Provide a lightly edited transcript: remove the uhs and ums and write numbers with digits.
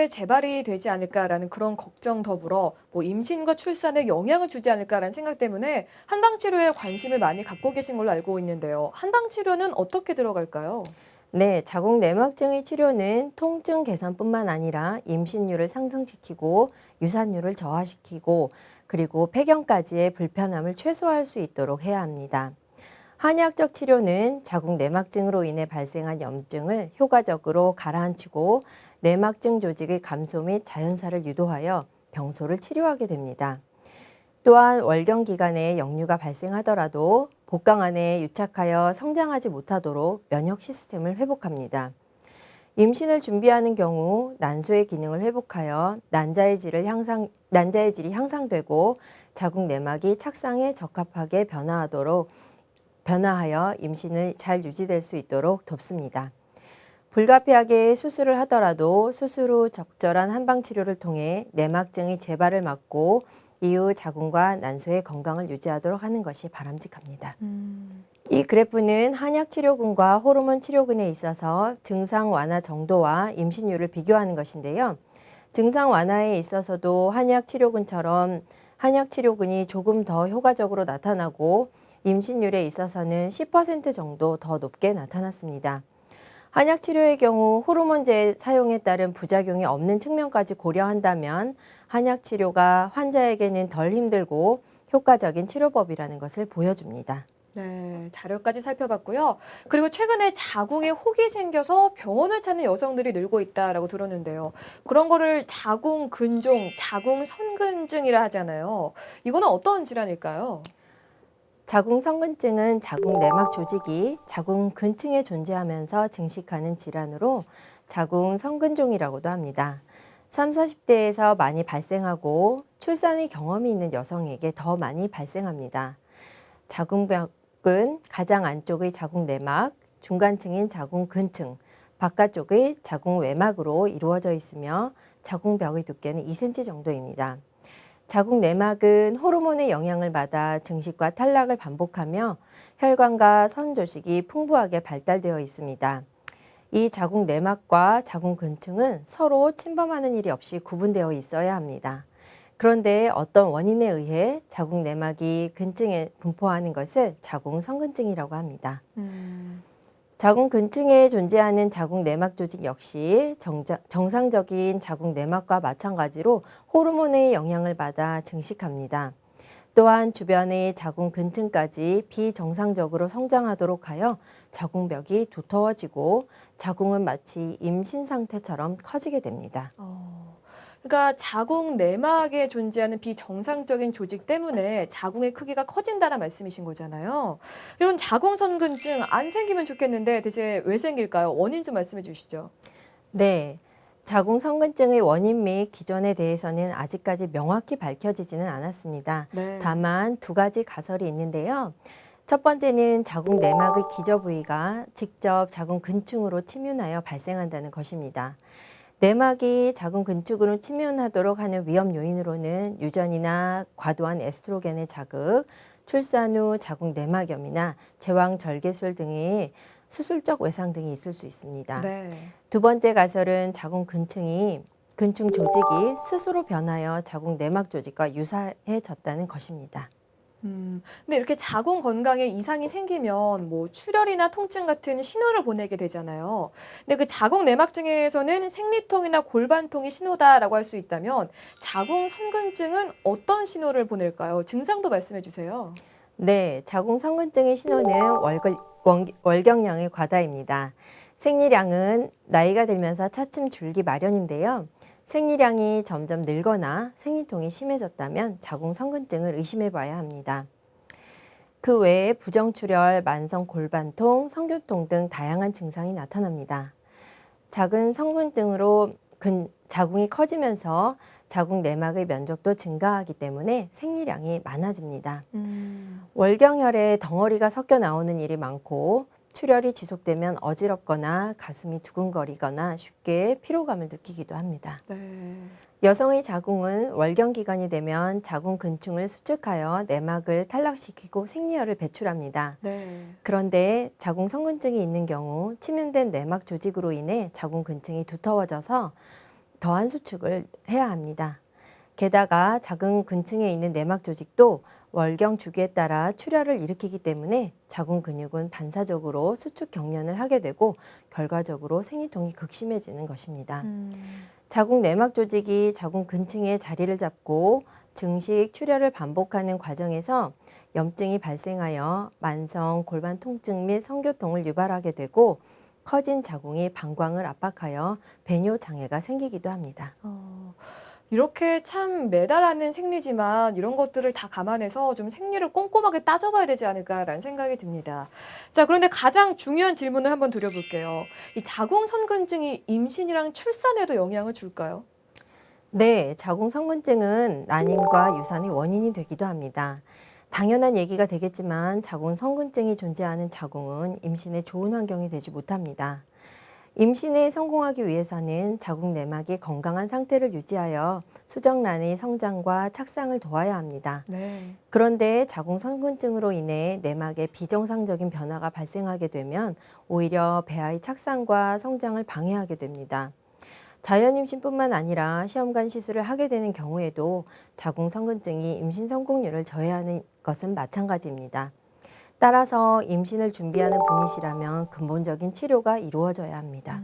재발이 되지 않을까라는 그런 걱정 더불어 임신과 출산에 영향을 주지 않을까라는 생각 때문에 한방 치료에 관심을 많이 갖고 계신 걸로 알고 있는데요. 한방 치료는 어떻게 들어갈까요? 네, 자궁 내막증의 치료는 통증 개선뿐만 아니라 임신율을 상승시키고 유산율을 저하시키고 그리고 폐경까지의 불편함을 최소화할 수 있도록 해야 합니다. 한의학적 치료는 자궁 내막증으로 인해 발생한 염증을 효과적으로 가라앉히고 내막증 조직의 감소 및 자연사를 유도하여 병소를 치료하게 됩니다. 또한 월경 기간에 역류가 발생하더라도 복강 안에 유착하여 성장하지 못하도록 면역 시스템을 회복합니다. 임신을 준비하는 경우 난소의 기능을 회복하여 난자의 질이 향상되고 자궁 내막이 착상에 적합하게 변화하여 임신을 잘 유지될 수 있도록 돕습니다. 불가피하게 수술을 하더라도 수술 후 적절한 한방 치료를 통해 내막증의 재발을 막고 이후 자궁과 난소의 건강을 유지하도록 하는 것이 바람직합니다. 이 그래프는 한약 치료군과 호르몬 치료군에 있어서 증상 완화 정도와 임신율을 비교하는 것인데요. 증상 완화에 있어서도 한약 치료군처럼 한약 치료군이 조금 더 효과적으로 나타나고 임신율에 있어서는 10% 정도 더 높게 나타났습니다. 한약 치료의 경우 호르몬제 사용에 따른 부작용이 없는 측면까지 고려한다면 한약 치료가 환자에게는 덜 힘들고 효과적인 치료법이라는 것을 보여줍니다. 네, 자료까지 살펴봤고요. 그리고 최근에 자궁에 혹이 생겨서 병원을 찾는 여성들이 늘고 있다라고 들었는데요. 그런 거를 자궁 근종, 자궁 선근증이라 하잖아요. 이거는 어떤 질환일까요? 자궁 성근증은 자궁 내막 조직이 자궁 근층에 존재하면서 증식하는 질환으로 자궁 성근종이라고도 합니다. 3, 40대에서 많이 발생하고 출산의 경험이 있는 여성에게 더 많이 발생합니다. 자궁벽은 가장 안쪽의 자궁 내막, 중간층인 자궁 근층, 바깥쪽의 자궁 외막으로 이루어져 있으며 자궁벽의 두께는 2cm 정도입니다. 자궁 내막은 호르몬의 영향을 받아 증식과 탈락을 반복하며 혈관과 선 조직이 풍부하게 발달되어 있습니다. 이 자궁 내막과 자궁 근층은 서로 침범하는 일이 없이 구분되어 있어야 합니다. 그런데 어떤 원인에 의해 자궁 내막이 근층에 분포하는 것을 자궁 성근증이라고 합니다. 자궁 근층에 존재하는 자궁 내막 조직 역시 정상적인 자궁 내막과 마찬가지로 호르몬의 영향을 받아 증식합니다. 또한 주변의 자궁 근층까지 비정상적으로 성장하도록 하여 자궁벽이 두터워지고 자궁은 마치 임신 상태처럼 커지게 됩니다. 그러니까 자궁 내막에 존재하는 비정상적인 조직 때문에 자궁의 크기가 커진다는 말씀이신 거잖아요. 이런 자궁 선근증 안 생기면 좋겠는데 대체 왜 생길까요? 원인 좀 말씀해 주시죠. 네. 자궁 성근증의 원인 및 기전에 대해서는 아직까지 명확히 밝혀지지는 않았습니다. 네. 다만 두 가지 가설이 있는데요. 첫 번째는 자궁 내막의 기저 부위가 직접 자궁 근층으로 침윤하여 발생한다는 것입니다. 내막이 자궁 근층으로 침윤하도록 하는 위험 요인으로는 유전이나 과도한 에스트로겐의 자극, 출산 후 자궁 내막염이나 제왕 절개술 등의 수술적 외상 등이 있을 수 있습니다. 네. 두 번째 가설은 자궁 근층 조직이 스스로 변하여 자궁 내막 조직과 유사해졌다는 것입니다. 근데 이렇게 자궁 건강에 이상이 생기면 출혈이나 통증 같은 신호를 보내게 되잖아요. 근데 그 자궁 내막증에서는 생리통이나 골반통이 신호다라고 할 수 있다면 자궁 선근증은 어떤 신호를 보낼까요? 증상도 말씀해 주세요. 네, 자궁 성근증의 신호는 월경량의 과다입니다. 생리량은 나이가 들면서 차츰 줄기 마련인데요. 생리량이 점점 늘거나 생리통이 심해졌다면 자궁 성근증을 의심해 봐야 합니다. 그 외에 부정출혈, 만성 골반통, 성교통 등 다양한 증상이 나타납니다. 작은 성근증으로 자궁이 커지면서 자궁 내막의 면적도 증가하기 때문에 생리량이 많아집니다. 월경혈에 덩어리가 섞여 나오는 일이 많고 출혈이 지속되면 어지럽거나 가슴이 두근거리거나 쉽게 피로감을 느끼기도 합니다. 네. 여성의 자궁은 월경 기간이 되면 자궁 근층을 수축하여 내막을 탈락시키고 생리혈을 배출합니다. 네. 그런데 자궁 성근증이 있는 경우 침윤된 내막 조직으로 인해 자궁 근층이 두터워져서 더한 수축을 해야 합니다. 게다가 자궁 근층에 있는 내막 조직도 월경 주기에 따라 출혈을 일으키기 때문에 자궁 근육은 반사적으로 수축 경련을 하게 되고 결과적으로 생리통이 극심해지는 것입니다. 자궁 내막 조직이 자궁 근층에 자리를 잡고 증식, 출혈을 반복하는 과정에서 염증이 발생하여 만성 골반 통증 및 성교통을 유발하게 되고 커진 자궁이 방광을 압박하여 배뇨 장애가 생기기도 합니다. 이렇게 참 매달하는 생리지만 이런 것들을 다 감안해서 좀 생리를 꼼꼼하게 따져봐야 되지 않을까라는 생각이 듭니다. 자, 그런데 가장 중요한 질문을 한번 드려볼게요. 이 자궁 선근증이 임신이랑 출산에도 영향을 줄까요? 네, 자궁 성근증은 난임과 유산의 원인이 되기도 합니다. 당연한 얘기가 되겠지만 자궁 성근증이 존재하는 자궁은 임신에 좋은 환경이 되지 못합니다. 임신에 성공하기 위해서는 자궁 내막이 건강한 상태를 유지하여 수정란의 성장과 착상을 도와야 합니다. 네. 그런데 자궁 성근증으로 인해 내막에 비정상적인 변화가 발생하게 되면 오히려 배아의 착상과 성장을 방해하게 됩니다. 자연 임신뿐만 아니라 시험관 시술을 하게 되는 경우에도 자궁 성근증이 임신 성공률을 저해하는 것은 마찬가지입니다. 따라서 임신을 준비하는 분이시라면 근본적인 치료가 이루어져야 합니다.